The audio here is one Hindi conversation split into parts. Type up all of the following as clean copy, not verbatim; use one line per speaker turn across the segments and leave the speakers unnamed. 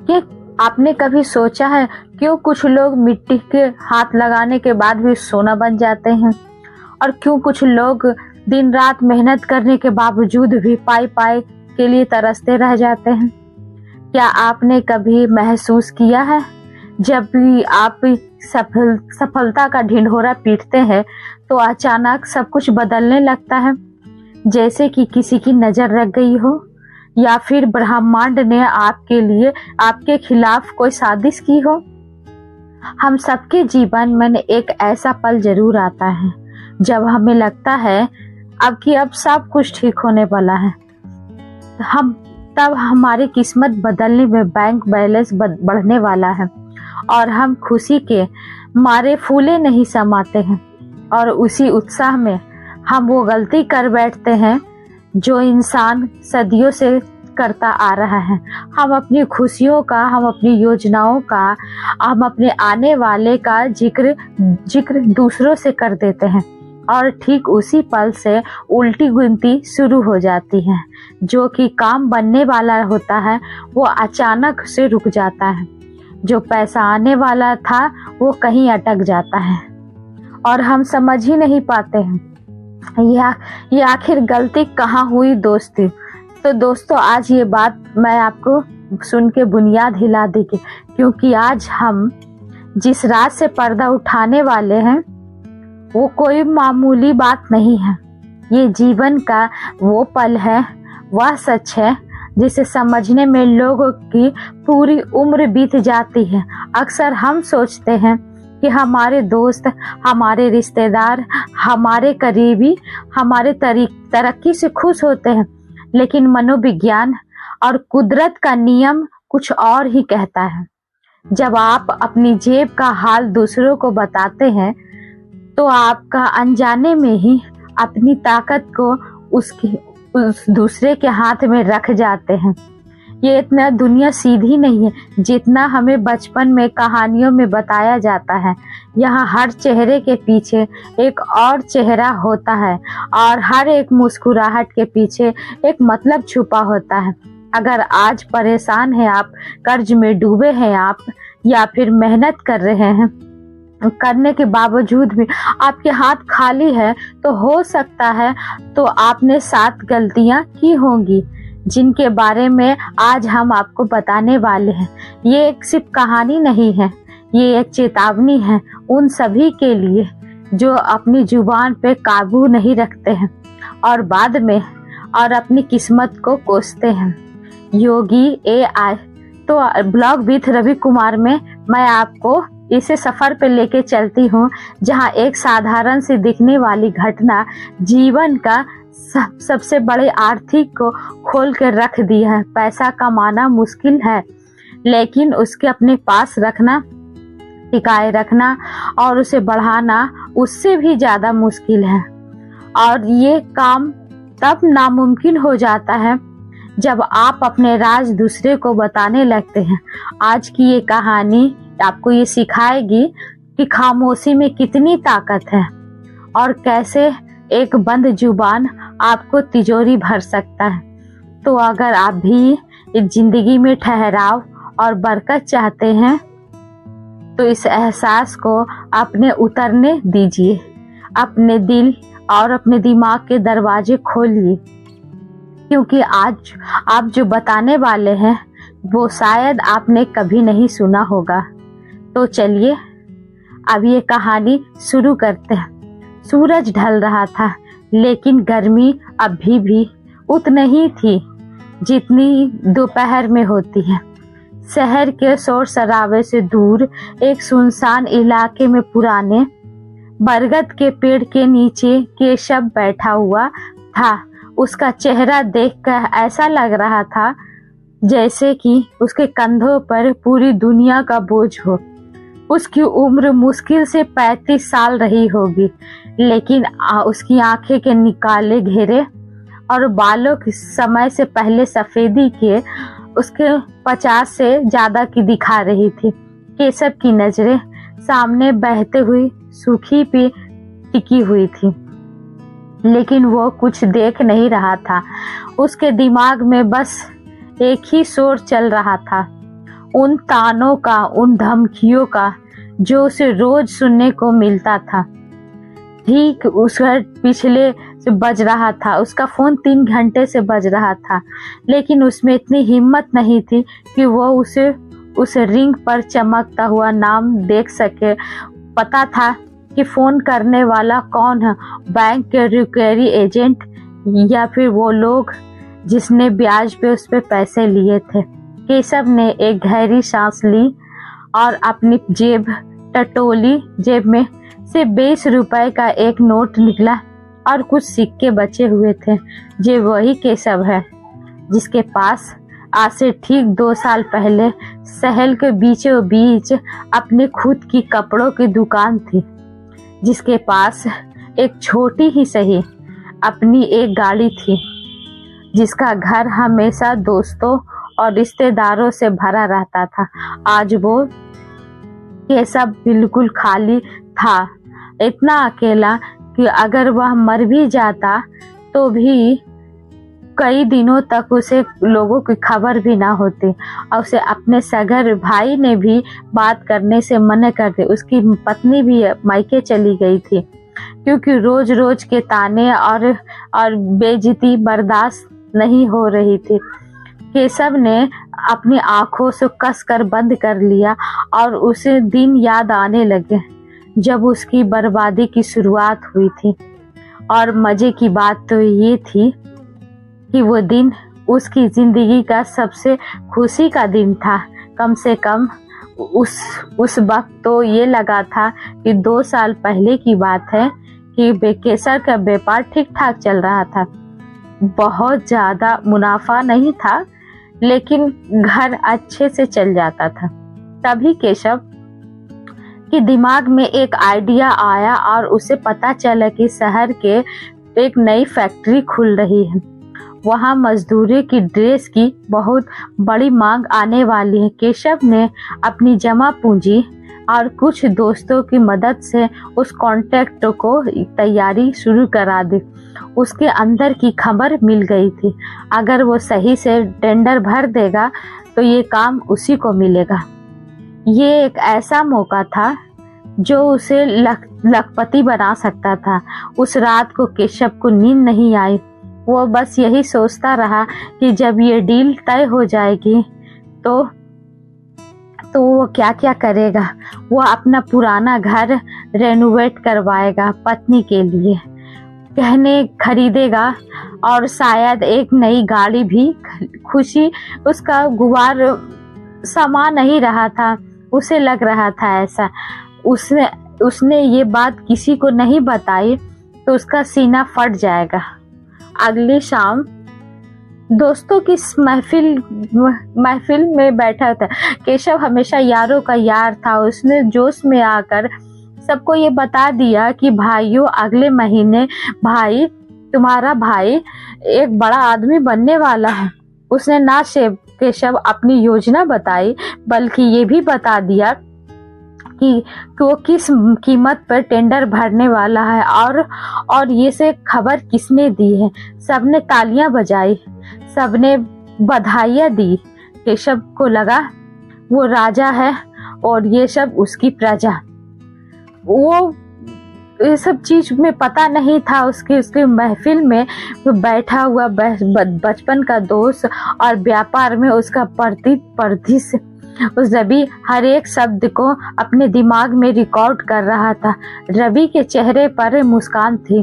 कि आपने कभी सोचा है क्यों कुछ लोग मिट्टी के हाथ लगाने के बाद भी सोना बन जाते हैं, और क्यों कुछ लोग दिन रात मेहनत करने के बावजूद भी पाई पाई के लिए तरसते रह जाते हैं। क्या आपने कभी महसूस किया है जब भी आप सफलता का ढिंढोरा पीटते हैं तो अचानक सब कुछ बदलने लगता है, जैसे कि किसी की नजर लग गई हो या फिर ब्रह्मांड ने आपके लिए आपके खिलाफ कोई साजिश की हो। हम सबके जीवन में एक ऐसा पल जरूर आता है जब हमें लगता है अब सब कुछ ठीक होने वाला है। तब हमारी किस्मत बदलने में बैंक बैलेंस बढ़ने वाला है और हम खुशी के मारे फूले नहीं समाते हैं, और उसी उत्साह में हम वो गलती कर बैठते हैं जो इंसान सदियों से करता आ रहा है। हम अपनी खुशियों का, हम अपनी योजनाओं का, हम अपने आने वाले का जिक्र दूसरों से कर देते हैं, और ठीक उसी पल से उल्टी गिनती शुरू हो जाती है। जो कि काम बनने वाला होता है वो अचानक से रुक जाता है, जो पैसा आने वाला था वो कहीं अटक जाता है और हम समझ ही नहीं पाते हैं ये आखिर गलती कहाँ हुई दोस्ती। तो दोस्तों, आज ये बात मैं आपको सुन के बुनियाद हिला देगी, क्योंकि आज हम जिस रात से पर्दा उठाने वाले हैं वो कोई मामूली बात नहीं है। ये जीवन का वो पल है, वह सच है जिसे समझने में लोगों की पूरी उम्र बीत जाती है। अक्सर हम सोचते हैं कि हमारे दोस्त, हमारे रिश्तेदार, हमारे करीबी हमारे तरक्की से खुश होते हैं, लेकिन मनोविज्ञान और कुदरत का नियम कुछ और ही कहता है। जब आप अपनी जेब का हाल दूसरों को बताते हैं तो आपका अनजाने में ही अपनी ताकत को उस दूसरे के हाथ में रख जाते हैं। ये इतना दुनिया सीधी नहीं है जितना हमें बचपन में कहानियों में बताया जाता है। यहाँ हर चेहरे के पीछे एक और चेहरा होता है और हर एक मुस्कुराहट के पीछे एक मतलब छुपा होता है। अगर आज परेशान हैं आप, कर्ज में डूबे हैं आप, या फिर मेहनत कर रहे हैं, करने के बावजूद भी आपके हाथ खाली है, तो हो सकता है तो आपने 7 गलतियां की होंगी जिनके बारे में आज हम आपको बताने वाले हैं। ये एक सिर्फ कहानी नहीं है, ये एक चेतावनी है उन सभी के लिए जो अपनी जुबान पे काबू नहीं रखते हैं और बाद में और अपनी किस्मत को कोसते हैं। योगी AI तो ब्लॉग विथ रवि कुमार में मैं आपको इसे सफर पे लेके चलती हूँ, जहाँ एक साधारण सी दिखने वाली घटना जीवन का सबसे बड़े आर्थिक को खोल कर रख दिया है। पैसा कमाना मुश्किल है, लेकिन उसके अपने पास रखना, टिकाए रखना और उसे बढ़ाना उससे भी ज्यादा मुश्किल है। और ये काम तब नामुमकिन हो जाता है जब आप अपने राज दूसरे को बताने लगते हैं। आज की ये कहानी आपको ये सिखाएगी कि खामोशी में कितनी ताकत है और कैसे एक बंद जुबान आपको तिजोरी भर सकता है। तो अगर आप भी इस जिंदगी में ठहराव और बरकत चाहते हैं तो इस एहसास को अपने उतरने दीजिए, अपने दिल और अपने दिमाग के दरवाजे खोलिए, क्योंकि आज आप जो बताने वाले हैं वो शायद आपने कभी नहीं सुना होगा। तो चलिए अब ये कहानी शुरू करते हैं। सूरज ढल रहा था, लेकिन गर्मी अभी भी उतनी ही थी जितनी दोपहर में होती है। शहर के शोर शराबे से दूर एक सुनसान इलाके में पुराने बरगद के पेड़ के नीचे केशव बैठा हुआ था। उसका चेहरा देखकर ऐसा लग रहा था जैसे कि उसके कंधों पर पूरी दुनिया का बोझ हो। उसकी उम्र मुश्किल से 35 साल रही होगी, लेकिन उसकी आंखें के निकाले घेरे और बालों की समय से पहले सफेदी के उसके 50 से ज्यादा की दिखा रही थी। केशव की नजरें सामने बहते हुई सूखी पे टिकी हुई थी, लेकिन वो कुछ देख नहीं रहा था। उसके दिमाग में बस एक ही शोर चल रहा था। उन तानों का, उन धमकियों का जो उसे रोज सुनने को मिलता था, ठीक उसका पिछले से बज रहा था। उसका फोन 3 घंटे से बज रहा था, लेकिन उसमें इतनी हिम्मत नहीं थी कि वो उस रिंग पर चमकता हुआ नाम देख सके। पता था कि फोन करने वाला कौन है, बैंक के रिकवरी एजेंट या फिर वो लोग जिसने ब्याज पे उस पे पैसे लिए थे। केशव ने एक गहरी सांस ली और अपनी जेब टटोली। जेब में से 20 रुपए का एक नोट निकला और कुछ सिक्के बचे हुए थे। ये वही केशव है जिसके पास आज से ठीक 2 साल पहले शहर के बीचों बीच अपनी खुद की कपड़ों की दुकान थी, जिसके पास एक छोटी ही सही अपनी एक गाड़ी थी, जिसका घर हमेशा दोस्तों और रिश्तेदारों से भरा रहता था। आज वो केशव बिल्कुल खाली था, इतना अकेला कि अगर वह मर भी जाता तो भी कई दिनों तक उसे लोगों की खबर भी ना होती और उसे अपने सगर भाई ने भी बात करने से मना कर दी। उसकी पत्नी भी मायके चली गई थी क्योंकि रोज रोज के ताने और बेइज्जती बर्दाश्त नहीं हो रही थी। केशव ने अपनी आंखों से कसकर बंद कर लिया और उसे दिन याद आने लगे जब उसकी बर्बादी की शुरुआत हुई थी। और मजे की बात तो ये थी कि वो दिन उसकी जिंदगी का सबसे खुशी का दिन था। कम से कम उस वक्त तो ये लगा था कि 2 साल पहले की बात है कि केसर का व्यापार ठीक ठाक चल रहा था। बहुत ज्यादा मुनाफा नहीं था, लेकिन घर अच्छे से चल जाता था। तभी केशव के दिमाग में एक आइडिया आया और उसे पता चला कि शहर के एक नई फैक्ट्री खुल रही है। वहाँ मजदूरी की ड्रेस की बहुत बड़ी मांग आने वाली है। केशव ने अपनी जमा पूंजी और कुछ दोस्तों की मदद से उस कॉन्ट्रैक्ट को तैयारी शुरू करा दी। उसके अंदर की खबर मिल गई थी, अगर वो सही से टेंडर भर देगा तो ये काम उसी को मिलेगा। ये एक ऐसा मौका था जो उसे लखपति बना सकता था। उस रात को केशव को नींद नहीं आई। वो बस यही सोचता रहा कि जब ये डील तय हो जाएगी तो वो क्या क्या करेगा। वो अपना पुराना घर रेनोवेट करवाएगा, पत्नी के लिए गहने खरीदेगा और शायद एक नई गाड़ी भी। खुशी उसका गुबार समा नहीं रहा था, उसे लग रहा था ऐसा। उसने ये बात किसी को नहीं बताई तो उसका सीना फट जाएगा। अगली शाम दोस्तों की महफिल में बैठा था। केशव हमेशा यारों का यार था। उसने जोश में आकर सबको ये बता दिया कि भाइयों, अगले महीने भाई, तुम्हारा भाई एक बड़ा आदमी बनने वाला है। उसने ना सिर्फ केशव अपनी योजना बताई, बल्कि ये भी बता दिया कि वो किस कीमत पर टेंडर भरने वाला है और ये से खबर किसने दी है। सबने तालियां बजाई, सबने बधाइयां दी। केशव को लगा वो राजा है और ये सब उसकी प्रजा। वो ये सब चीज में पता नहीं था। उसके महफिल में बैठा हुआ बचपन का दोस्त और व्यापार में उसका परदिश उस रवि हर एक शब्द को अपने दिमाग में रिकॉर्ड कर रहा था। रवि के चेहरे पर मुस्कान थी,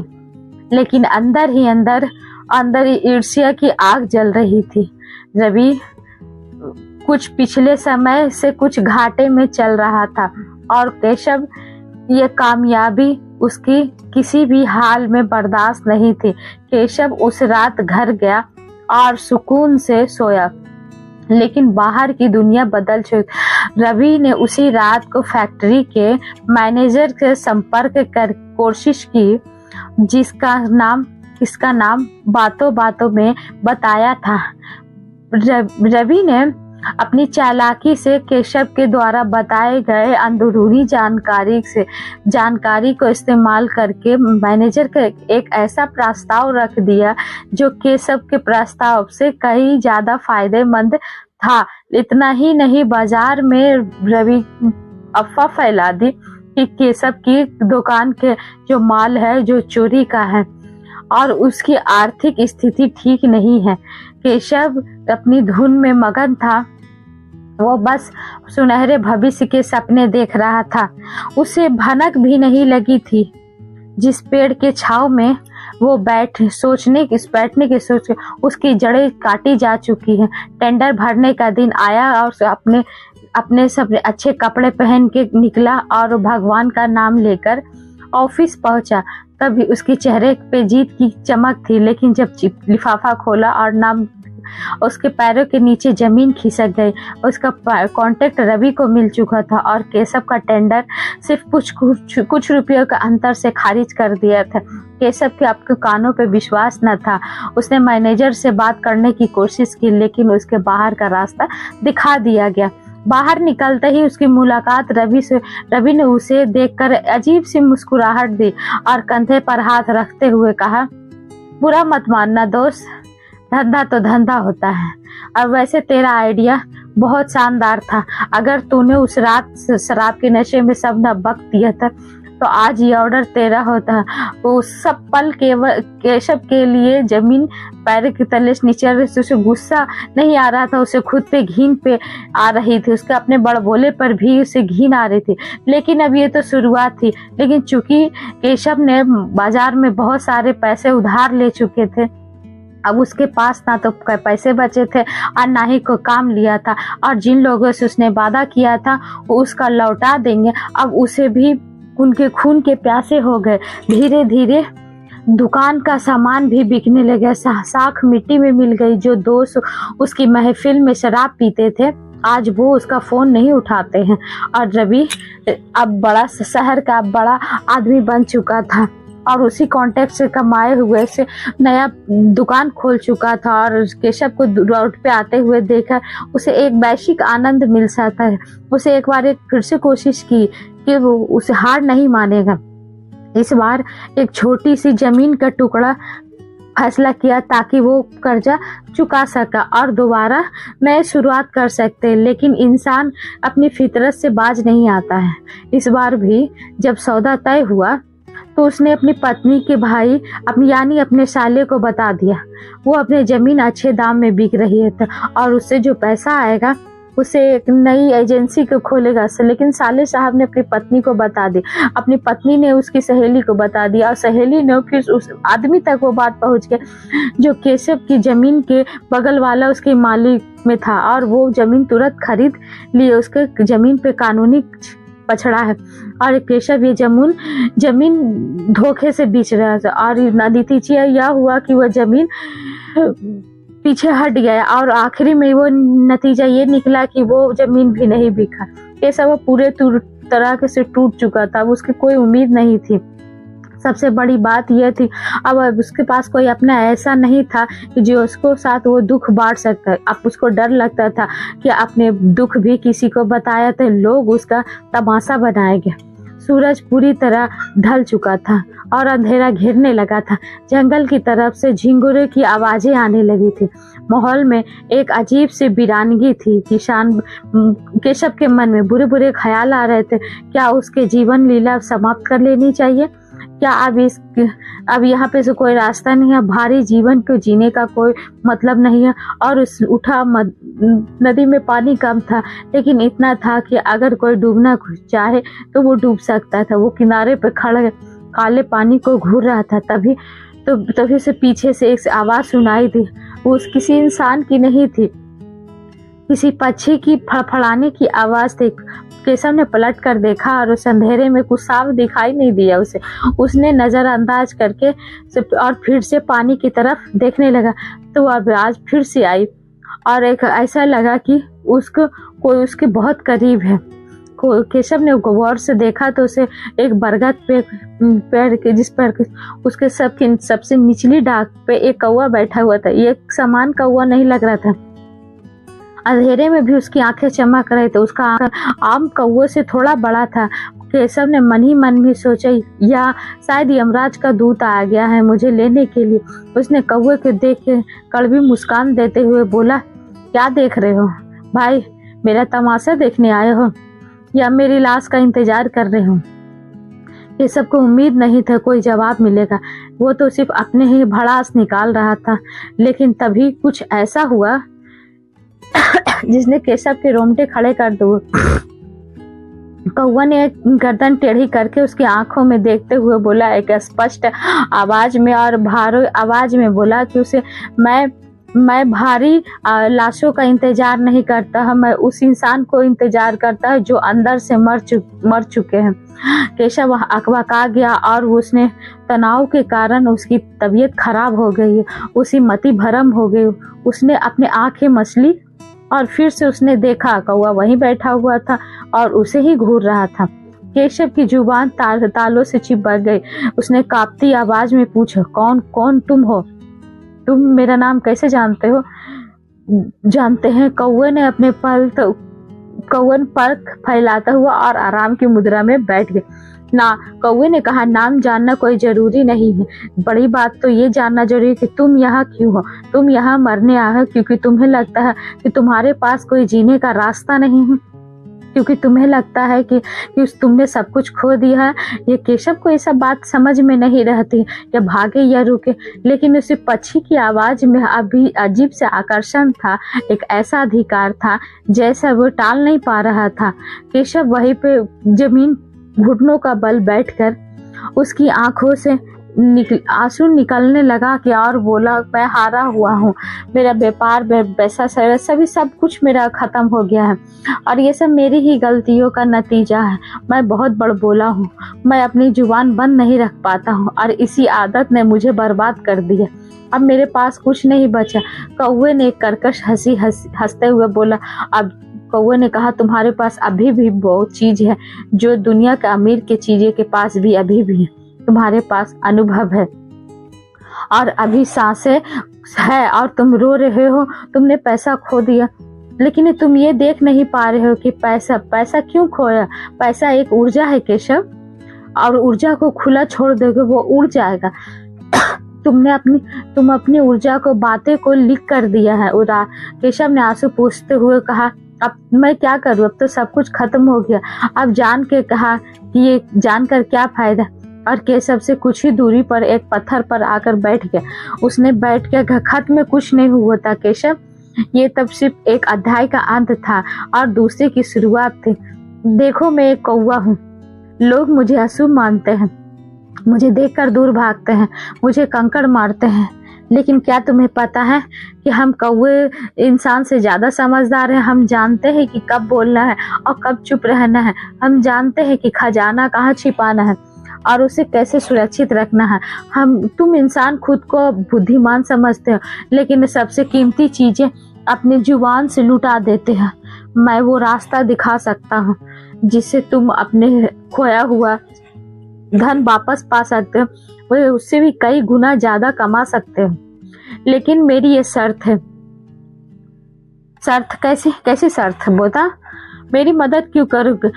लेकिन अंदर ही अंदर ईर्ष्या की आग जल रही थी। रवि कुछ पिछले समय से कुछ घाटे में चल रहा था और केशव ये कामयाबी उसकी किसी भी हाल में बर्दाश्त नहीं थी। केशव उस रात घर गया और सुकून से सोया, लेकिन बाहर की दुनिया बदल चुकी। रवि ने उसी रात को फैक्ट्री के मैनेजर से संपर्क कर कोशिश की, जिसका नाम बातों बातों में बताया था। रवि ने अपनी चालाकी से केशव के द्वारा बताए गए अंदरूनी जानकारी को इस्तेमाल करके मैनेजर का एक ऐसा प्रस्ताव रख दिया जो केशव के प्रस्ताव से कहीं ज्यादा फायदेमंद था। इतना ही नहीं, बाजार में रवि अफवाह फैला दी कि केशव की दुकान के जो माल है जो चोरी का है और उसकी आर्थिक स्थिति ठीक नहीं है। केशव अपनी धुन में मगन था, वो बस सुनहरे भविष्य के सपने देख रहा था। उसे भनक भी नहीं लगी थी जिस पेड़ के छांव में वो बैठने के सोच उसकी जड़ें काटी जा चुकी हैं। टेंडर भरने का दिन आया और अपने सब अच्छे कपड़े पहन के निकला और भगवान का नाम लेकर ऑफिस पहुंचा। तभी उसके चेहरे पे जीत की चमक थी, लेकिन जब लिफाफा खोला और नाम उसके पैरों के नीचे जमीन खिसक गई। उसका कॉन्ट्रैक्ट रवि को मिल चुका था और केशव का टेंडर सिर्फ कुछ रुपयों के अंतर से खारिज कर दिया था। केशव के आपके कानों पे विश्वास न था। उसने मैनेजर से बात करने की कोशिश की, लेकिन उसके बाहर का रास्ता दिखा दिया गया। बाहर निकलते ही उसकी मुलाकात रवि ने उसे देखकर अजीब सी मुस्कुराहट दी और कंधे पर हाथ रखते हुए कहा, बुरा मत मानना दोस्त, धंधा तो धंधा होता है। और वैसे तेरा आइडिया बहुत शानदार था। अगर तूने उस रात शराब के नशे में सब न बक दिया था तो आज ये ऑर्डर तेरा होता। वो सब पल केशव के लिए जमीन पैर के तले से नीचे उसे गुस्सा नहीं आ रहा था, उसे खुद पे घिन पे आ रही थी। उसके अपने बड़बोले पर भी उसे घिन आ रही थी। लेकिन अब ये तो शुरुआत थी। लेकिन चूंकि केशव ने बाजार में बहुत सारे पैसे उधार ले चुके थे, अब उसके पास ना तो पैसे बचे थे और ना ही कोई काम लिया था, और जिन लोगों से उसने वादा किया था वो उसका लौटा देंगे, अब उसे भी उनके खून के प्यासे हो गए। धीरे धीरे दुकान का सामान भी बिकने लगा। साख मिट्टी में मिल गई। जो दोस्त उसकी महफिल में शराब पीते थे आज वो उसका फोन नहीं उठाते हैं। और रवि अब बड़ा शहर का बड़ा आदमी बन चुका था और उसी कॉन्टेक्ट से कमाए हुए से नया दुकान खोल चुका था। और केशव को रोड पे आते हुए देखा उसे एक वैश्विक आनंद मिल सकता है। उसे एक बार फिर से कोशिश की कि वो उसे हार नहीं मानेगा। इस बार एक छोटी सी जमीन का टुकड़ा फैसला किया ताकि वो कर्जा चुका सका और दोबारा नए शुरुआत कर सकते। लेकिन इंसान अपनी फितरत से बाज नहीं आता है। इस बार भी जब सौदा तय हुआ तो उसने अपनी पत्नी के भाई यानी अपने साले को बता दिया। वो अपने जमीन अच्छे दाम में बिक रही है और उससे जो पैसा आएगा उसे एक नई एजेंसी को खोलेगा। लेकिन साले साहब ने अपनी पत्नी को बता दी, अपनी पत्नी ने उसकी सहेली को बता दिया और सहेली ने फिर उस आदमी तक वो बात पहुंच गई जो केशव की जमीन के बगल वाला उसके मालिक में था, और वो जमीन तुरंत खरीद लिए। उसके जमीन पे कानूनी पछड़ा है और केशव ये जमीन धोखे से बेच रहा था। और नतीजा यह हुआ कि वह जमीन पीछे हट गया और आखिरी में वो नतीजा ये निकला कि वो जमीन भी नहीं बिका। केशव पूरे तरह से टूट चुका था। उसकी कोई उम्मीद नहीं थी। सबसे बड़ी बात यह थी अब उसके पास कोई अपना ऐसा नहीं था कि जो उसको साथ वो दुख बांट सकता है। अब उसको डर लगता था कि अपने दुख भी किसी को बताया तो लोग उसका तमाशा बनाएंगे। सूरज पूरी तरह ढल चुका था और अंधेरा घेरने लगा था। जंगल की तरफ से झिंगुरे की आवाजें आने लगी थी। माहौल में एक अजीब सी वीरानगी थी। केशव के मन में बुरे बुरे ख्याल आ रहे थे। क्या उसके जीवन लीला समाप्त कर लेनी चाहिए? क्या अब यहाँ पे से कोई रास्ता नहीं है? भारी जीवन को जीने का कोई मतलब नहीं है। और उस नदी में पानी कम था, लेकिन इतना था कि अगर कोई डूबना चाहे तो वो डूब सकता था। वो किनारे पे खड़े काले पानी को घूर रहा था। तभी से पीछे से एक आवाज सुनाई दी। वो किसी इंसान की नहीं थी, किसी पक्षी की फड़फड़ाने की आवाज थी। केशव ने पलट कर देखा और उस अंधेरे में कुछ साफ दिखाई नहीं दिया उसे। उसने नजरअंदाज करके और फिर से पानी की तरफ देखने लगा तो आवाज फिर से आई और एक ऐसा लगा कि कोई उसके बहुत करीब है। केशव ने गौर से देखा तो उसे एक बरगद पेड़ के जिस पर उसके सबसे निचली डाक पे एक कौवा बैठा हुआ था। ये सामान कौवा नहीं लग रहा था। अंधेरे में भी उसकी आंखें चमक रही थी। उसका आम कौवे से थोड़ा बड़ा था। केशव ने मन ही मन में सोचा या शायद यमराज का दूत आ गया है मुझे लेने के लिए। उसने कौवे को देख के कड़वी मुस्कान देते हुए बोला, क्या देख रहे हो? भाई मेरा तमाशा देखने आए हो या मेरी लाश का इंतजार कर रहे हो? ये सबको उम्मीद नहीं था कोई जवाब मिलेगा। वो तो सिर्फ अपने ही भड़ास निकाल रहा था, लेकिन तभी कुछ ऐसा हुआ जिसने केशव के रोंगटे खड़े कर दो। कौवा ने गर्दन टेढ़ी करके उसकी आंखों में देखते हुए बोला, एक स्पष्ट आवाज में और भारी आवाज में बोला कि उसे मैं भारी लाशों का इंतजार नहीं करता, मैं उस इंसान को इंतजार करता है जो अंदर से मर चुके हैं। केशव अकबका गया और उसने तनाव के कारण उसकी तबीयत खराब हो गई, उसी मति भरम हो गई। उसने अपने आंखें मसली और फिर से उसने देखा कौवा वहीं बैठा हुआ था और उसे ही घूर रहा था। केशव की जुबान तालों से चिपक गई। उसने कांपती आवाज में पूछा, कौन तुम हो? तुम मेरा नाम कैसे जानते हो? जानते हैं, कौवे ने अपने कौवन पर फैलाता हुआ और आराम की मुद्रा में बैठ गए। ना, कौवे ने कहा, नाम जानना कोई जरूरी नहीं है, बड़ी बात तो ये जानना जरूरी है कि तुम यहाँ क्यों हो। तुम यहाँ मरने आए हो क्योंकि तुम्हें लगता है कि तुम्हारे पास कोई जीने का रास्ता नहीं है, क्योंकि तुम्हें लगता है कि तुमने सब कुछ खो दिया है। ये केशव को ये सब बात समझ में नहीं रहती, या भागे या रुके, लेकिन उसे पक्षी की आवाज में अभी अजीब से आकर्षण था, एक ऐसा अधिकार था जैसा वो टाल नहीं पा रहा था। केशव वहीं पे जमीन घुटनों का बल बैठकर उसकी आंखों से आंसू निकलने लगा कि और बोला, मैं हारा हुआ हूँ, मेरा व्यापार पैसा सभी सब कुछ मेरा खत्म हो गया है और ये सब मेरी ही गलतियों का नतीजा है। मैं बहुत बड़बोला हूँ, मैं अपनी जुबान बंद नहीं रख पाता हूँ और इसी आदत ने मुझे बर्बाद कर दिया। अब मेरे पास कुछ नहीं बचा। कौवे ने एक कर्कश हंसी हंसते हुए बोला। अब कौवे ने कहा, तुम्हारे पास अभी भी बहुत चीज है जो दुनिया के अमीर के चीजें के पास भी अभी भी है। तुम्हारे पास अनुभव है और अभी सांसें है और तुम रो रहे हो, तुमने पैसा खो दिया, लेकिन तुम ये देख नहीं पा रहे हो कि पैसा क्यों खोया। पैसा एक ऊर्जा है केशव, और ऊर्जा को खुला छोड़ दोगे वो उड़ जाएगा। तुम अपनी ऊर्जा को बातें को लिख कर दिया है। केशव ने आंसू पूछते हुए कहा, अब मैं क्या करूं, अब तो सब कुछ खत्म हो गया। अब जान के कहा कि ये जानकर क्या फायदा, और केशव से कुछ ही दूरी पर एक पत्थर पर आकर बैठ गया। उसने बैठ के खत में कुछ नहीं हुआ था केशव, ये तब सिर्फ एक अध्याय का अंत था और दूसरे की शुरुआत थी। देखो, मैं एक कौवा हूँ, लोग मुझे अशुभ मानते हैं, मुझे देखकर दूर भागते हैं, मुझे कंकड़ मारते हैं, लेकिन क्या तुम्हें पता है कि हम कौवे इंसान से ज्यादा समझदार हैं। हम जानते हैं कि कब बोलना है और कब चुप रहना है। हम जानते हैं कि खजाना कहाँ छिपाना है और उसे कैसे सुरक्षित रखना है। तुम इंसान खुद को बुद्धिमान समझते हो, लेकिन सबसे कीमती चीजें अपनी जुबान से लुटा देते हैं। मैं वो रास्ता दिखा सकता हूँ जिससे तुम अपने खोया हुआ धन वापस पा सकते हो, वो उससे भी कई गुना ज्यादा कमा सकते हो, लेकिन मेरी ये शर्त है। शर्त? कैसी शर्त बता? मेरी मदद क्यों करोगे?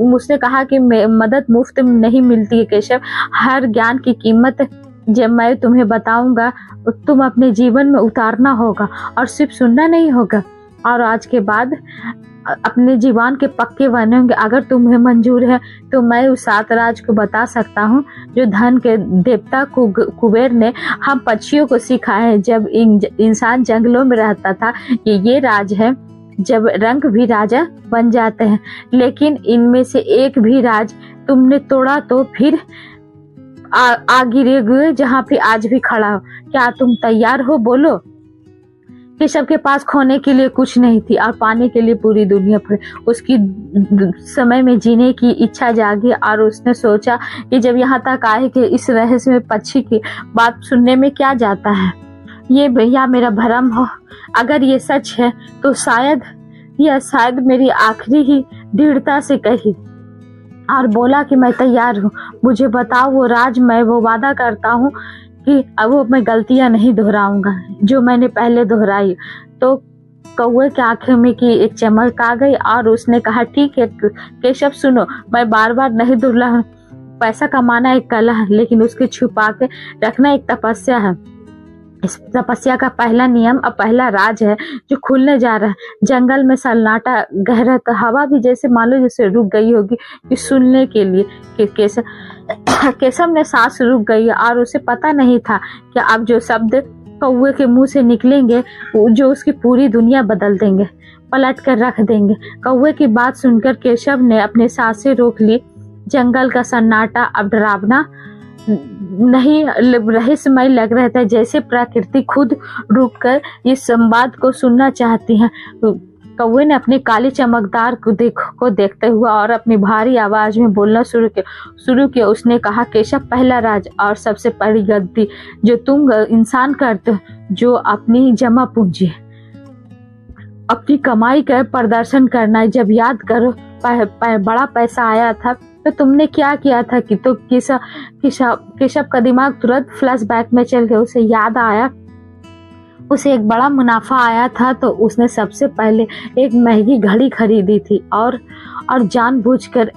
उसने कहा कि मदद मुफ्त में नहीं मिलती है केशव, हर ज्ञान की कीमत जब मैं तुम्हें बताऊंगा तुम अपने जीवन में उतारना होगा और सिर्फ सुनना नहीं होगा, और आज के बाद अपने जीवन के पक्के बनेंगे। अगर तुम्हें मंजूर है तो मैं उस 7 राज को बता सकता हूँ जो धन के देवता कुबेर ने हम पक्षियों को सिखाए जब इंसान जंगलों में रहता था। ये राज है जब रंग भी राजा बन जाते हैं, लेकिन इनमें से एक भी राज तुमने तोड़ा तो फिर आ गिरेगे जहाँ पे आज भी खड़ा हो। क्या तुम तैयार हो? बोलो। केशव के पास खोने के लिए कुछ नहीं थी और पाने के लिए पूरी दुनिया पर। उसकी समय में जीने की इच्छा जागी और उसने सोचा कि जब यहाँ तक आए कि इस रहस्य में पक्षी की बात सुनने में क्या जाता है, ये भैया मेरा भ्रम हो। अगर ये सच है तो शायद मेरी आखिरी ही दृढ़ता से कही और बोला कि मैं तैयार हूँ, मुझे बताओ वो राज। मैं वो वादा करता हूँ कि अब वो मैं गलतियां नहीं दोहराऊंगा जो मैंने पहले दोहराई। तो कौवे की आंखों में की एक चमक आ गई और उसने कहा, ठीक है केशव, सुनो, मैं बार बार नहीं दोहरा। पैसा कमाना एक कला है, लेकिन उसके छुपा के रखना एक तपस्या है। इस तपस्या का पहला नियम और पहला राज है जो खुलने जा रहा है। जंगल में सन्नाटा गहरा, तो हवा भी जैसे मानो जैसे रुक गई होगी कि सुनने के लिए कि केशव ने सांस रुक गई और उसे पता नहीं था कि अब जो शब्द कौवे के मुंह से निकलेंगे जो उसकी पूरी दुनिया बदल देंगे, पलट कर रख देंगे। कौवे की बात सुनकर केशव ने अपनी सांसें रोक ली। जंगल का सन्नाटा अब डरावना नहीं रहस्यमय लग रहा था, जैसे प्रकृति खुद रुककर इस संवाद को सुनना चाहती है। कौवे ने अपनी काली चमकदार को देखते हुए और अपनी भारी आवाज में बोलना शुरू किया। उसने कहा, केशव, पहला राज और सबसे बड़ी गलती जो तुम इंसान करते हो, जो अपनी जमा पूंजी, अपनी कमाई का प्रदर्शन करना है। जब याद करो बड़ा पैसा आया था तो तुमने क्या किया था कि तो केशव का दिमाग तुरंत फ्लैशबैक में चल गया। उसे याद आया उसे एक बड़ा मुनाफा आया था तो उसने सबसे पहले एक महंगी घड़ी खरीदी थी और जानबूझकर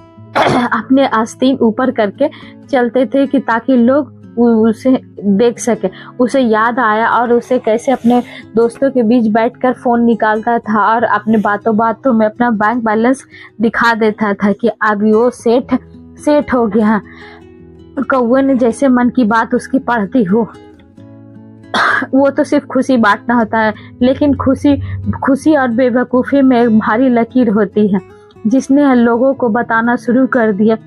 अपने आस्तीन ऊपर करके चलते थे कि ताकि लोग उसे देख सके। उसे याद आया और उसे कैसे अपने दोस्तों के बीच बैठकर फोन निकालता था और अपने बातों में अपना बैंक बैलेंस दिखा देता था कि अब वो सेठ हो गया। कौवे ने जैसे मन की बात उसकी पढ़ती हो। वो तो सिर्फ खुशी बांटना होता है, लेकिन खुशी और बेवकूफ़ी में एक भारी लकीर होती है। जिसने लोगों को बताना शुरू कर दिया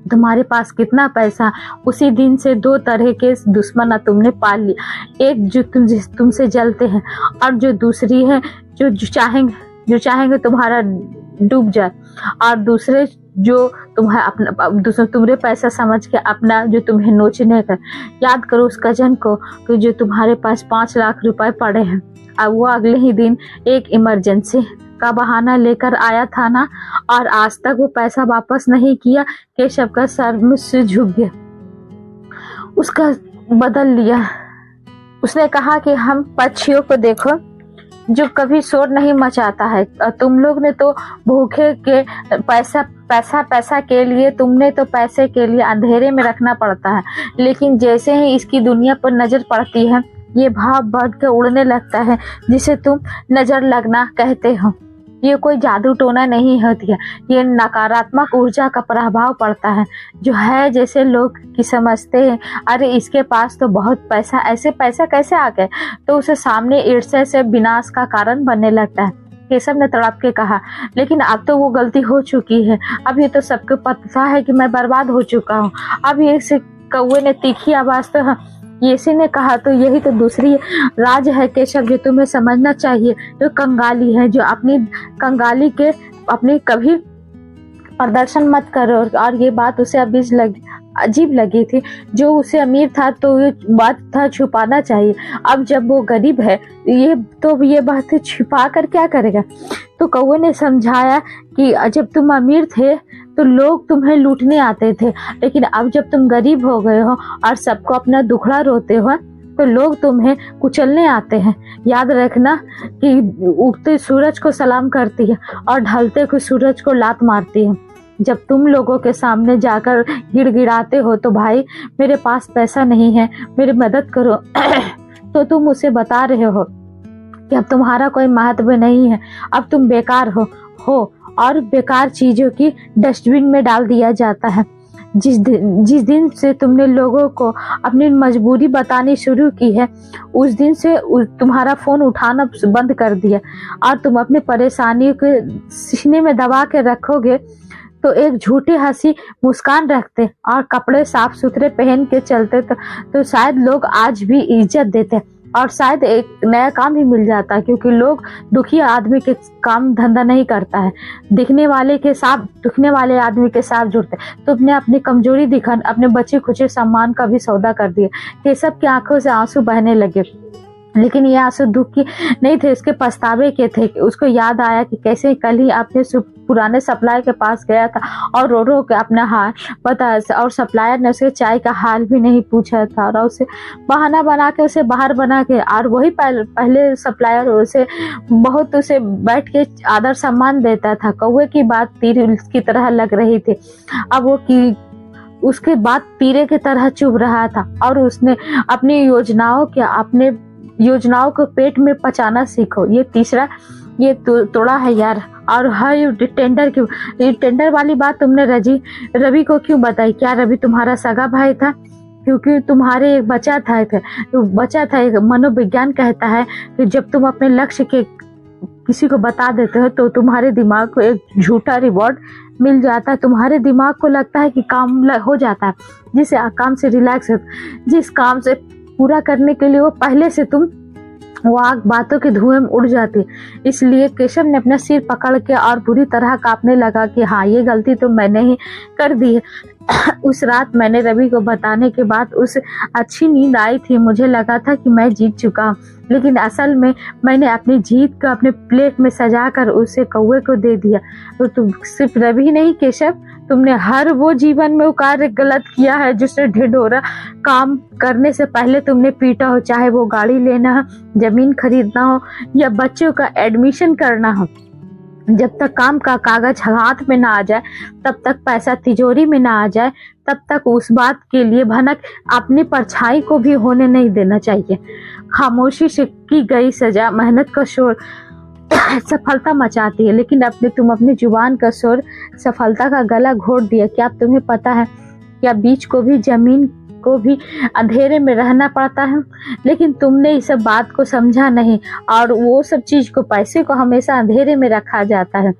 तुम्हारे पास कितना पैसा, उसी दिन से दो तरह के दुश्मन तुमने पाल लिया। एक जो तुमसे जलते हैं और जो दूसरी है जो चाहेंगे तुम्हारा डूब जाए, और दूसरे जो तुम्हारे पैसा समझ के अपना जो तुम्हें नोचने का। याद करो उस कजन को कि जो तुम्हारे पास 5 लाख रुपए पड़े हैं। अब वो अगले ही दिन एक इमरजेंसी का बहाना लेकर आया था ना, और आज तक वो पैसा वापस नहीं किया। केशव का सर मुझसे झुक गया, उसका बदल लिया। उसने कहा कि हम पक्षियों को देखो जो कभी शोर नहीं मचाता है, तुम लोग ने तो भूखे के पैसा के लिए, तुमने तो पैसे के लिए अंधेरे में रखना पड़ता है। लेकिन जैसे ही इसकी दुनिया पर नजर पड़ती है ये भाव बढ़ के उड़ने लगता है, जिसे तुम नजर लगना कहते हो। ये कोई जादू टोना नहीं होती है, ये नकारात्मक ऊर्जा का प्रभाव पड़ता है जो है जैसे लोग की समझते हैं अरे इसके पास तो बहुत पैसा, ऐसे पैसा कैसे आ गए, तो उसे सामने ईर्ष्या से विनाश का कारण बनने लगता है। केशव ने तड़प के कहा, लेकिन अब तो वो गलती हो चुकी है। अब ये तो सबको पता है कि मैं बर्बाद हो चुका हूँ। अब ये से कौवे ने तीखी आवाज तो येसी ने कहा, तो यही तो दूसरी राज है केशव जो तुम्हें समझना चाहिए। जो कंगाली है, जो अपनी कंगाली के अपनी कभी प्रदर्शन मत करो। और ये बात उसे अजीब लगी थी। जो उसे अमीर था तो ये बात था छुपाना चाहिए। अब जब वो गरीब है ये बात छुपा कर क्या करेगा। तो कौवे ने समझाया कि जब तुम अमीर थे तो लोग तुम्हें लूटने आते थे, लेकिन अब जब तुम गरीब हो गए हो और सबको अपना दुखड़ा रोते हो तो लोग तुम्हें कुचलने आते हैं। याद रखना कि उगते सूरज को सलाम करती है और ढलते हुए सूरज को लात मारती है। जब तुम लोगों के सामने जाकर गिड़गिड़ाते हो तो भाई मेरे पास पैसा नहीं है, मेरी मदद करो तो तुम उसे बता रहे हो कि अब तुम्हारा कोई महत्व नहीं है, अब तुम बेकार हो और बेकार चीजों की डस्टबिन में डाल दिया जाता है। जिस दिन से तुमने लोगों को अपनी मजबूरी बतानी शुरू की है उस दिन से तुम्हारा फोन उठाना बंद कर दिया, और तुम अपनी परेशानी को सीने में दबा के रखोगे तो एक झूठी हंसी मुस्कान रखते और कपड़े साफ सुथरे पहन के चलते तो शायद लोग आज भी इज्जत देते और शायद एक नया काम भी मिल जाता है, क्योंकि लोग दुखी आदमी के काम धंधा नहीं करता है, दुखने वाले आदमी के साथ जुड़ते। तुमने अपनी कमजोरी दिखा अपने बच्चे खुचे सम्मान का भी सौदा कर दिया। केशव की आंखों से आंसू बहने लगे, लेकिन ये आंसू दुख की नहीं थे, उसके पछतावे के थे। उसको याद आया कि कैसे कल ही अपने पुराने सप्लायर के पास गया था और रो के अपना हाल बताया, और सप्लायर ने उसे चाय का हाल भी नहीं पूछा था और उसे बहाना बना के उसे बाहर बना के, और वही पहले सप्लायर उसे बैठ के आदर सम्मान देता था। कौवे की बात तीर की तरह लग रही थी। अब उसके बाद तीरे की तरह चुभ रहा था और उसने अपनी योजनाओं को पेट में पचाना सीखो। ये तीसरा ये तोड़ा है यार। और हर टेंडर वाली बात तुमने रवि को क्यों बताई? क्या रवि तुम्हारा सगा भाई था? क्योंकि तुम्हारे एक बच्चा था एक मनोविज्ञान कहता है कि जब तुम अपने लक्ष्य के किसी को बता देते हो तो तुम्हारे दिमाग को एक झूठा रिवॉर्ड मिल जाता है। तुम्हारे दिमाग को लगता है कि काम हो जाता है, जिस काम से रिलैक्स है, जिस काम से पूरा करने के लिए वो पहले से तुम वो आग बातों के धुएं में उड़ जाती। इसलिए केशव ने अपना सिर पकड़ के और बुरी तरह कांपने लगा कि हाँ, ये गलती तो मैंने ही कर दी है। उस रात मैंने रवि को बताने के बाद उसे अच्छी नींद आई थी। मुझे लगा था कि मैं जीत चुका हूँ, लेकिन असल में मैंने अपनी जीत को अपने प्लेट में सजाकर उसे कौवे को दे दिया। तो तुम सिर्फ रवि नहीं केशव, तुमने हर वो जीवन में वो कार्य गलत किया है जिससे ढिढोरा काम करने से पहले तुमने पीटा हो, चाहे वो गाड़ी लेना हो, जमीन खरीदना हो या बच्चों का एडमिशन करना हो। जब तक काम का कागज हाथ में ना आ जाए, तब तक पैसा तिजोरी में ना आ जाए, तब तक उस बात के लिए भनक अपनी परछाई को भी होने नहीं देना चाहिए। खामोशी से की गई सजा मेहनत का शोर सफलता मचाती है, लेकिन तुम अपनी जुबान का शोर सफलता का गला घोट दिया। क्या तुम्हें पता है क्या बीच को भी जमीन को भी अंधेरे में रहना पड़ता है? लेकिन तुमने इस सब बात को समझा नहीं और वो सब चीज को, पैसे को हमेशा अंधेरे में रखा जाता है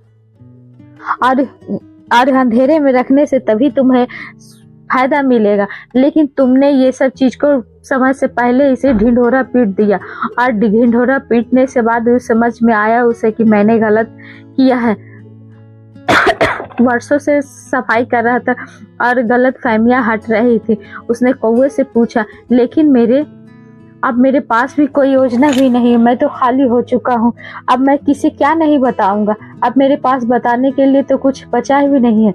और अंधेरे में रखने से तभी तुम्हें फायदा मिलेगा। लेकिन तुमने ये सब चीज को समय से पहले इसे ढिंढोरा पीट दिया और ढिंढोरा पीटने से बाद समझ में आया उसे कि मैंने गलत किया है। वर्षों से सफाई कर रहा था और गलत फहमियां हट रही थी। उसने कौवे से पूछा, लेकिन अब मेरे पास भी कोई योजना भी नहीं है, मैं तो खाली हो चुका हूँ। अब मैं किसी क्या नहीं बताऊंगा, अब मेरे पास बताने के लिए तो कुछ बचा भी नहीं है।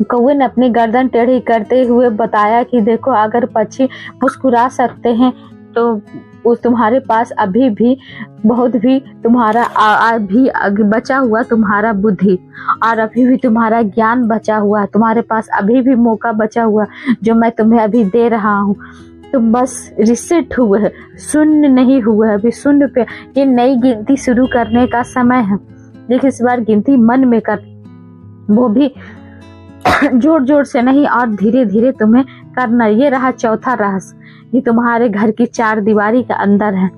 कौवे ने अपनी गर्दन टेढ़ी करते हुए बताया कि देखो, अगर पक्षी मुस्कुरा सकते हैं तो तुम्हारे पास अभी भी बहुत भी तुम्हारा अभी बचा हुआ तुम्हारा बुद्धि और अभी भी तुम्हारा ज्ञान बचा हुआ है, तुम्हारे पास अभी भी मौका बचा हुआ जो मैं तुम्हें अभी दे रहा हूँ। तुम बस रिसेट हुए है, शून्य नहीं हुए। अभी शून्य पे ये नई गिनती शुरू करने का समय है। लेकिन इस बार गिनती मन में कर, वो भी जोर जोर से नहीं और धीरे धीरे तुम्हें करना। ये रहा चौथा रहस्य, ये तुम्हारे घर की चार दीवारी के अंदर है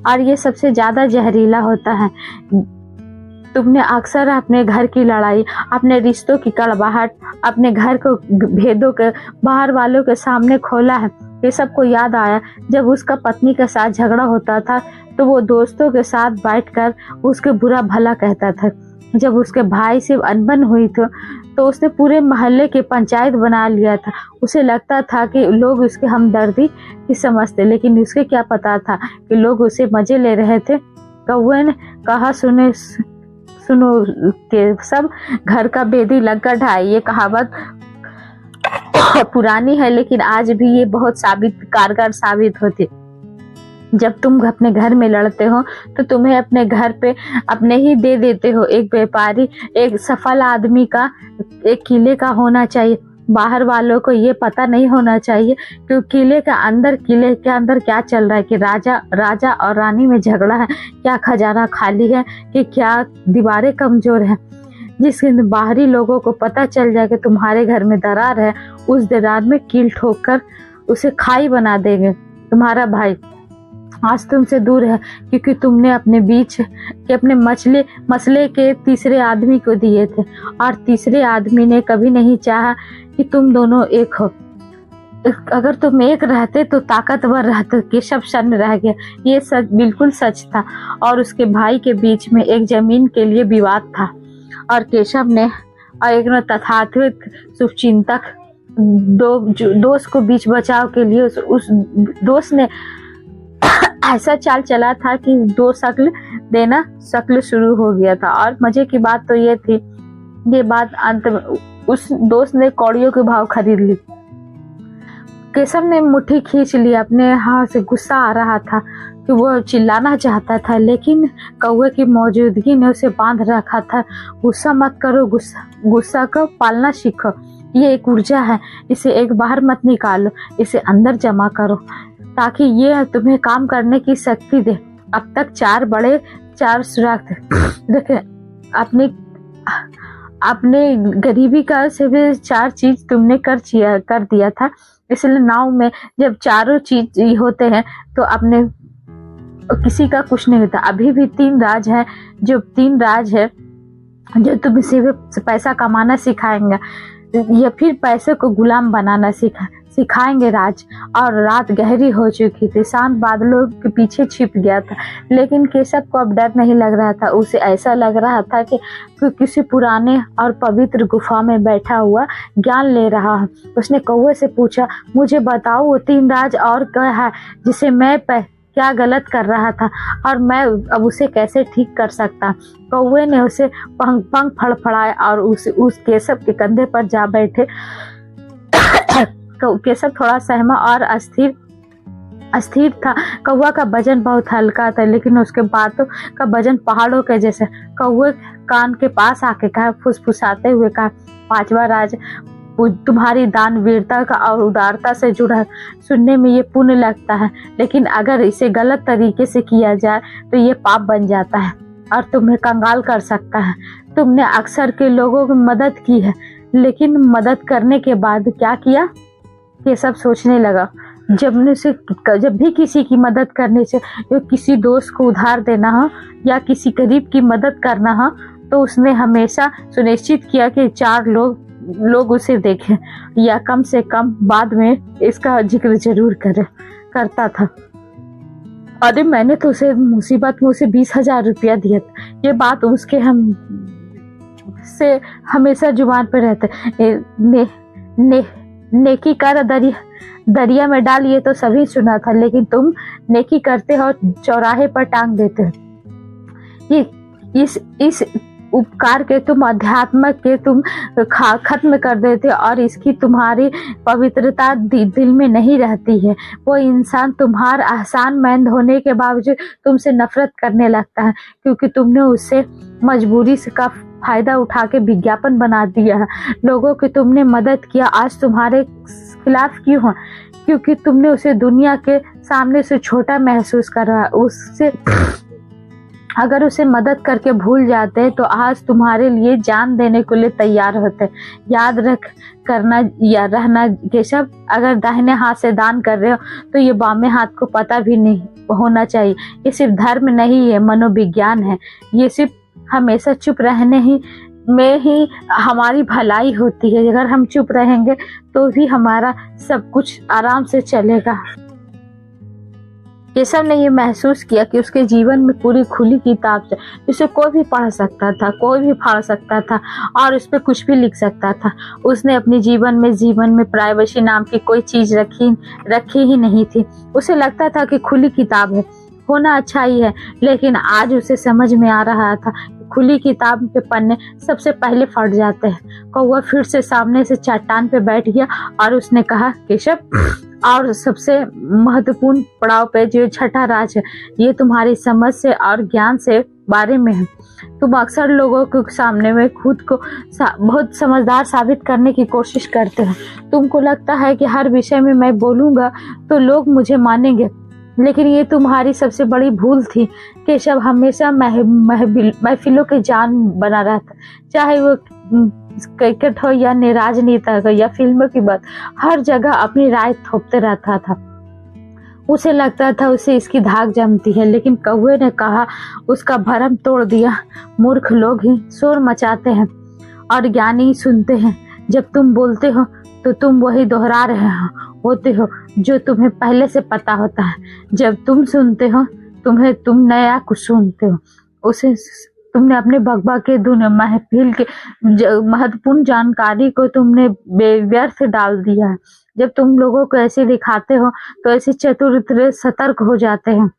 और ये सबसे ज्यादा जहरीला होता है। तुमने अक्सर अपने घर की लड़ाई, अपने रिश्तों की कड़वाहट, अपने घर को भेदों के बाहर वालों के सामने खोला है। ये सबको याद आया जब उसका पत्नी के साथ झगड़ा होता था तो वो दोस्तों के साथ बैठकर उसके बुरा भला कहता था। जब उसके भाई से अनबन हुई तो उसने पूरे मोहल्ले की पंचायत बना लिया था। उसे लगता था कि लोग उसके हमदर्दी की समझते, लेकिन उसके क्या पता था कि लोग उसे मजे ले रहे थे। कौवे ने कहा, सुनो के सब घर का बेदी लगकर ढाई। ये कहावत पुरानी है लेकिन आज भी ये बहुत कारगर साबित होती। जब तुम अपने घर में लड़ते हो तो तुम्हें अपने घर पे अपने ही दे देते हो। एक व्यापारी, एक सफल आदमी का एक किले का होना चाहिए। बाहर वालों को ये पता नहीं होना चाहिए कि किले के अंदर क्या चल रहा है, कि राजा और रानी में झगड़ा है, क्या खजाना खाली है, कि क्या दीवारें कमजोर है। जिस दिन बाहरी लोगों को पता चल जाए कि तुम्हारे घर में दरार है, उस दरार में कील ठोक कर उसे खाई बना देंगे। तुम्हारा भाई आज तुमसे दूर है क्योंकि तुमने अपने बीच के अपने मसले के तीसरे आदमी को दिए थे और तीसरे आदमी ने कभी नहीं चाहा कि तुम दोनों एक हो। अगर तुम एक रहते तो ताकतवर रहते। केशव शन्न रह गया। ये सच, बिल्कुल सच था। और उसके भाई के बीच में एक जमीन के लिए विवाद था और केशव ने और एक तथाकथित शुभचिंतक दोस्त को बीच बचाव के लिए उस दोस्त ने ऐसा चाल चला था कि दो शक्ल शुरू हो गया था। और मजे की बात तो ये थी, ये बात अंत में उस दोस्त ने कौड़ियों के भाव खरीद ली। केशव ने मुट्ठी खींच ली। अपने हाथ से गुस्सा आ रहा था कि वो चिल्लाना चाहता था, लेकिन कौवे की मौजूदगी ने उसे बांध रखा था। गुस्सा मत करो, गुस्सा को पालना सीखो। ये एक ऊर्जा है, इसे एक बाहर मत निकालो, इसे अंदर जमा करो ताकि ये तुम्हें काम करने की शक्ति दे। अब तक 4 सुराख देखे, अपने गरीबी का से भी 4 चीज तुमने कर दिया था। इसलिए नाव में जब 4 चीज होते हैं तो अपने किसी का कुछ नहीं होता। अभी भी 3 राज है, जो 3 राज है जो तुम्हें सिर्फ पैसा कमाना सिखाएंगे या फिर पैसे को गुलाम बनाना सिखाएंगे राज। और रात गहरी हो चुकी थी, शांत बादलों के पीछे छिप गया था, लेकिन केशव को अब डर नहीं लग रहा था। उसे ऐसा लग रहा था कि किसी पुराने और पवित्र गुफा में बैठा हुआ ज्ञान ले रहा है। उसने कौवे से पूछा, मुझे बताओ वो 3 राज और क्या है जिसे मैं क्या गलत कर रहा था और मैं अब उसे कैसे ठीक कर सकता। कौवे ने उसे पंख फड़फड़ाए और उस केशव के कंधे पर जा बैठे। केशव थोड़ा सहमा और अस्थिर था। कौवा का वजन बहुत हल्का था, लेकिन उसके बातों का वजन पहाड़ों के जैसे। कौवे कान के पास आके कहा, फुसफुसाते हुए कहा, 5वां राज तुम्हारी दानवीरता का और उदारता से जुड़ा है। सुनने में ये पुण्य लगता है, लेकिन अगर इसे गलत तरीके से किया जाए तो ये पाप बन जाता है और तुम्हें कंगाल कर सकता है। तुमने अक्सर के लोगों की मदद की है, लेकिन मदद करने के बाद क्या किया? ये सब सोचने लगा। जब भी किसी की मदद करने से, किसी दोस्त को उधार देना हो या किसी गरीब की मदद करना हो, तो उसने हमेशा सुनिश्चित किया कि 4 लोग उसे देखें या कम से कम बाद में इसका जिक्र जरूर करता था। अरे मैंने तो उसे मुसीबत में उसे 20,000 रुपया दिया था। ये बात उसके से हमेशा जुबान पर रहते। नेकी कर दरिया में डाल, ये तो सभी सुना था, लेकिन तुम नेकी करते हो चौराहे पर टांग देते हो। ये इस उपकार के तुम अध्यात्म के तुम खत्म कर देते और इसकी तुम्हारी पवित्रता दिल में नहीं रहती है। वो इंसान तुम्हारा एहसानमंद होने के बावजूद तुमसे नफरत करने लगता है, क्योंकि तुमने उससे मजबूरी से का फायदा उठा के विज्ञापन बना दिया है। लोगों की तुमने मदद किया आज तुम्हारे खिलाफ क्यों है? क्योंकि तुमने उसे दुनिया के सामने से छोटा महसूस कर रहा है। उससे अगर उसे मदद करके भूल जाते तो आज तुम्हारे लिए जान देने के लिए तैयार होते। याद रहना केशव, अगर दाहिने हाथ से दान कर रहे हो तो ये बामे हाथ को पता भी नहीं होना चाहिए। ये सिर्फ धर्म नहीं है, मनोविज्ञान है। ये सिर्फ हमेशा चुप रहने में ही हमारी भलाई होती है। अगर हम चुप रहेंगे तो भी हमारा सब कुछ आराम से चलेगा। केशव ने ये महसूस किया कि उसके जीवन में पूरी खुली किताब है, जिसे कोई भी पढ़ सकता था, कोई भी फाड़ सकता था और उस पर कुछ भी लिख सकता था। उसने अपने जीवन में प्राइवेसी नाम की कोई चीज रखी ही नहीं थी। उसे लगता था कि खुली किताब है, होना अच्छा ही है, लेकिन आज उसे समझ में आ रहा था खुली किताब के पन्ने सबसे पहले फट जाते हैं। कौवा फिर से सामने से चट्टान पे बैठ गया और उसने कहा, केशव, और सबसे महत्वपूर्ण पड़ाव पे जो 6ठा राज है, ये तुम्हारी समझ से और ज्ञान से बारे में है। तुम अक्सर लोगों के सामने में खुद को बहुत समझदार साबित करने की कोशिश करते हो। तुमको लगता है कि हर विषय में मैं बोलूंगा तो लोग मुझे मानेंगे, लेकिन ये तुम्हारी सबसे बड़ी भूल थी। केशव हमेशा महफिलों के जान बना रहा था, चाहे वो क्रिकेट हो या राजनीति हो या फिल्मों की बात, हर जगह अपनी राय थोपते रहता था। उसे लगता था उसे इसकी धाक जमती है, लेकिन कौवे ने कहा, उसका भरम तोड़ दिया। मूर्ख लोग ही शोर मचाते हैं और ज्ञानी सुनते हैं। जब तुम बोलते हो तो तुम वही दोहरा रहे होते हो जो तुम्हें पहले से पता होता है। जब तुम सुनते हो तुम नया कुछ सुनते हो। उसे तुमने अपने बकबक के महफिल के महत्वपूर्ण जानकारी को तुमने व्यर्थ डाल दिया है। जब तुम लोगों को ऐसे दिखाते हो तो ऐसे चतुर सतर्क हो जाते हैं।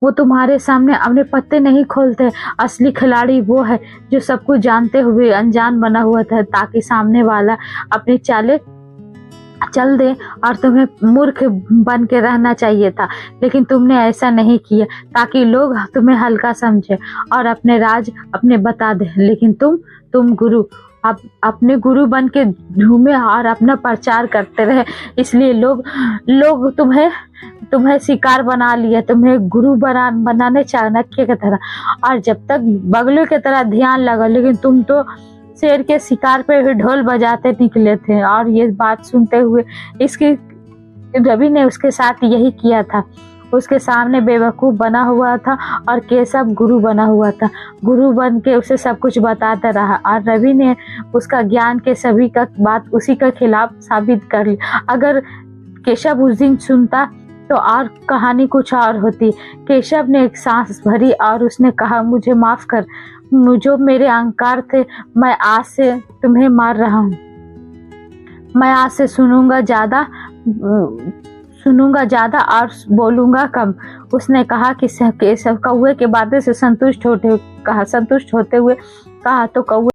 वो तुम्हारे सामने अपने पत्ते नहीं खोलते। असली खिलाड़ी वो है जो सब कुछ जानते हुए अनजान बना हुआ था, ताकि सामने वाला अपनी चालें चल दे और तुम्हें मूर्ख बन के रहना चाहिए था। लेकिन तुमने ऐसा नहीं किया ताकि लोग तुम्हें हल्का समझे और अपने राज अपने बता दे। लेकिन तुम गुरु आप अपने गुरु बन के झूमे और अपना प्रचार करते रहे, इसलिए लोग तुम्हें शिकार बना लिया, तुम्हें गुरु बनाने चाणक्य की तरह, और जब तक बगले की तरह ध्यान लगा, लेकिन तुम तो शेर के शिकार पे भी ढोल बजाते निकले थे। और ये बात सुनते हुए रवि ने उसके साथ यही किया था। उसके सामने बेवकूफ बना हुआ था और केशव गुरु बना हुआ था। गुरु बन के उसे सब कुछ बताता रहा और रवि ने उसका ज्ञान के सभी का बात उसी के खिलाफ साबित कर ली। अगर केशव उस दिन सुनता तो और कहानी कुछ और होती। केशव ने एक सांस भरी और उसने कहा, मुझे माफ कर, जो मेरे अहंकार थे, मैं आज से तुम्हें मार रहा हूँ। मैं आज से सुनूंगा ज्यादा और बोलूंगा कम। उसने कहा कि केशव कौवे के बातें से संतुष्ट होते हुए कहा तो कौवे